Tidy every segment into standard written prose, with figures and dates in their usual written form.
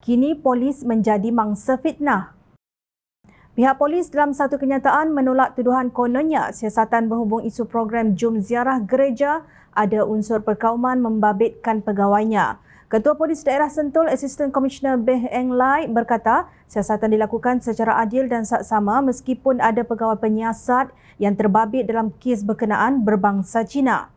kini polis menjadi mangsa fitnah. Pihak polis dalam satu kenyataan menolak tuduhan kononnya siasatan berhubung isu program Jom Ziarah Gereja ada unsur perkauman membabitkan pegawainya. Ketua Polis Daerah Sentul, Assistant Commissioner Beh Eng Lai berkata, siasatan dilakukan secara adil dan saksama meskipun ada pegawai penyiasat yang terbabit dalam kes berkenaan berbangsa Cina.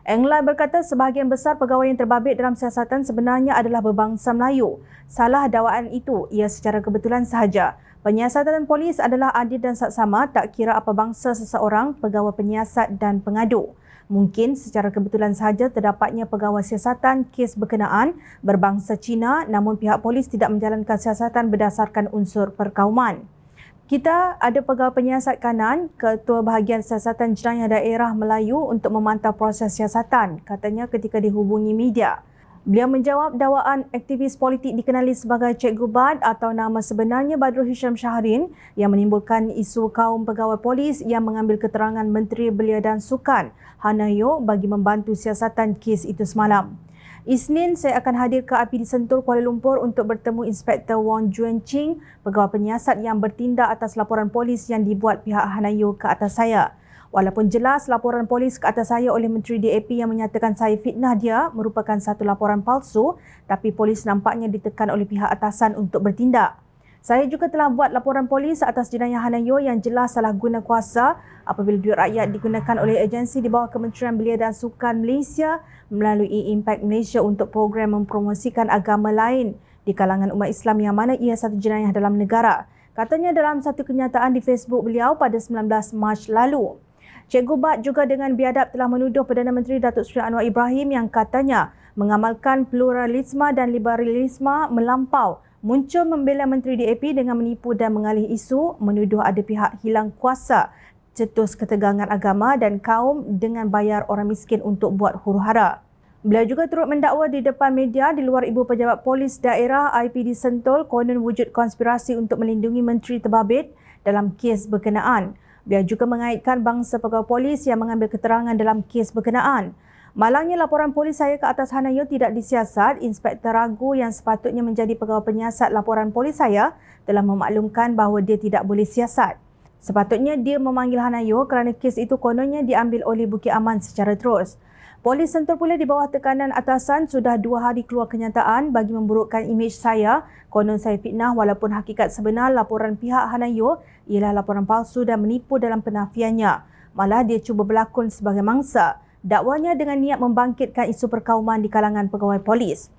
Eng Lai berkata sebahagian besar pegawai yang terbabit dalam siasatan sebenarnya adalah berbangsa Melayu. Salah dakwaan itu ia secara kebetulan sahaja. Penyiasatan polis adalah adil dan saksama tak kira apa bangsa seseorang, pegawai penyiasat dan pengadu. Mungkin secara kebetulan sahaja terdapatnya pegawai siasatan kes berkenaan berbangsa Cina namun pihak polis tidak menjalankan siasatan berdasarkan unsur perkauman. Kita ada pegawai penyiasat kanan, Ketua Bahagian Siasatan Jenayah Daerah Melayu untuk memantau proses siasatan, katanya ketika dihubungi media. Beliau menjawab dakwaan aktivis politik dikenali sebagai Cikgu Bad atau nama sebenarnya Badrul Hisham Shahrin yang menimbulkan isu kaum pegawai polis yang mengambil keterangan Menteri Belia dan Sukan Hana Yeoh bagi membantu siasatan kes itu semalam. Isnin, saya akan hadir ke APD Sentul Kuala Lumpur untuk bertemu Inspektor Wong Juen Ching, pegawai penyiasat yang bertindak atas laporan polis yang dibuat pihak Hana Yeoh ke atas saya. Walaupun jelas laporan polis ke atas saya oleh Menteri DAP yang menyatakan saya fitnah dia merupakan satu laporan palsu, tapi polis nampaknya ditekan oleh pihak atasan untuk bertindak. Saya juga telah buat laporan polis atas jenayah Hana Yeoh yang jelas salah guna kuasa apabila duit rakyat digunakan oleh agensi di bawah Kementerian Belia dan Sukan Malaysia melalui Impact Malaysia untuk program mempromosikan agama lain di kalangan umat Islam yang mana ia satu jenayah dalam negara. Katanya dalam satu kenyataan di Facebook beliau pada 19 Mac lalu. Cikgu Bad juga dengan biadab telah menuduh Perdana Menteri Datuk Seri Anwar Ibrahim yang katanya mengamalkan pluralisme dan liberalisme melampau, muncul membela Menteri DAP dengan menipu dan mengalih isu, menuduh ada pihak hilang kuasa, cetus ketegangan agama dan kaum dengan bayar orang miskin untuk buat huru-hara. Beliau juga turut mendakwa di depan media di luar Ibu Pejabat Polis Daerah IPD Sentul konon wujud konspirasi untuk melindungi menteri terbabit dalam kes berkenaan. Beliau juga mengaitkan bangsa pegawai polis yang mengambil keterangan dalam kes berkenaan. Malangnya laporan polis saya ke atas Hana Yeoh tidak disiasat, Inspektor Ragu yang sepatutnya menjadi pegawai penyiasat laporan polis saya telah memaklumkan bahawa dia tidak boleh siasat. Sepatutnya dia memanggil Hana Yeoh kerana kes itu kononnya diambil oleh Bukit Aman secara terus. Polis Sentul pula di bawah tekanan atasan sudah 2 hari keluar kenyataan bagi memburukkan imej saya. Konon saya fitnah walaupun hakikat sebenar laporan pihak Hana Yeoh ialah laporan palsu dan menipu dalam penafiannya. Malah dia cuba berlakon sebagai mangsa. Dakwanya dengan niat membangkitkan isu perkauman di kalangan pegawai polis.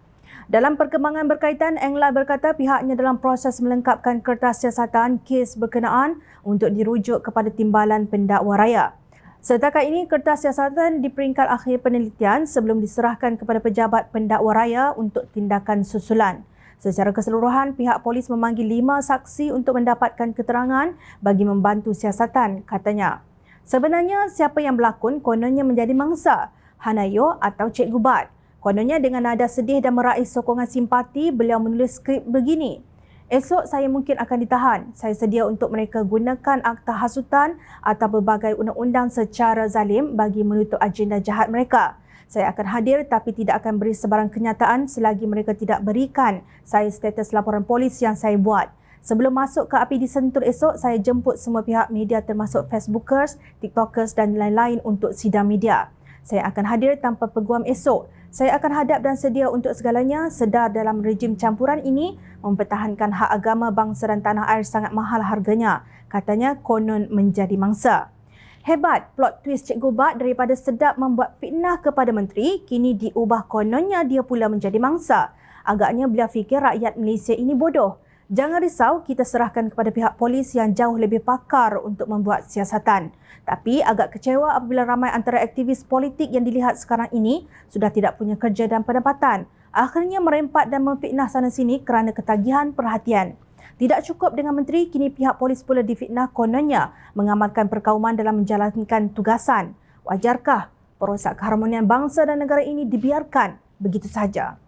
Dalam perkembangan berkaitan, Eng Lai berkata pihaknya dalam proses melengkapkan kertas siasatan kes berkenaan untuk dirujuk kepada Timbalan Pendakwa Raya. Setakat ini, kertas siasatan di peringkat akhir penelitian sebelum diserahkan kepada pejabat pendakwa raya untuk tindakan susulan. Secara keseluruhan, pihak polis memanggil 5 saksi untuk mendapatkan keterangan bagi membantu siasatan, katanya. Sebenarnya, siapa yang berlakon kononnya menjadi mangsa, Hana Yeoh atau Cikgu Bad. Kononnya dengan nada sedih dan meraih sokongan simpati, beliau menulis skrip begini. Esok saya mungkin akan ditahan. Saya sedia untuk mereka gunakan akta hasutan atau berbagai undang-undang secara zalim bagi menutup agenda jahat mereka. Saya akan hadir tapi tidak akan beri sebarang kenyataan selagi mereka tidak berikan saya status laporan polis yang saya buat. Sebelum masuk ke APD Sentul esok, saya jemput semua pihak media termasuk Facebookers, TikTokers dan lain-lain untuk sidang media. Saya akan hadir tanpa peguam esok. Saya akan hadap dan sedia untuk segalanya, sedar dalam rejim campuran ini mempertahankan hak agama bangsa dan tanah air sangat mahal harganya, katanya konon menjadi mangsa. Hebat plot twist Cikgu Bad daripada sedap membuat fitnah kepada menteri, kini diubah kononnya dia pula menjadi mangsa. Agaknya beliau fikir rakyat Malaysia ini bodoh. Jangan risau, kita serahkan kepada pihak polis yang jauh lebih pakar untuk membuat siasatan. Tapi agak kecewa apabila ramai antara aktivis politik yang dilihat sekarang ini sudah tidak punya kerja dan pendapatan. Akhirnya merempat dan memfitnah sana-sini kerana ketagihan perhatian. Tidak cukup dengan menteri, kini pihak polis pula difitnah kononnya mengamalkan perkauman dalam menjalankan tugasan. Wajarkah perosak keharmonian bangsa dan negara ini dibiarkan begitu sahaja?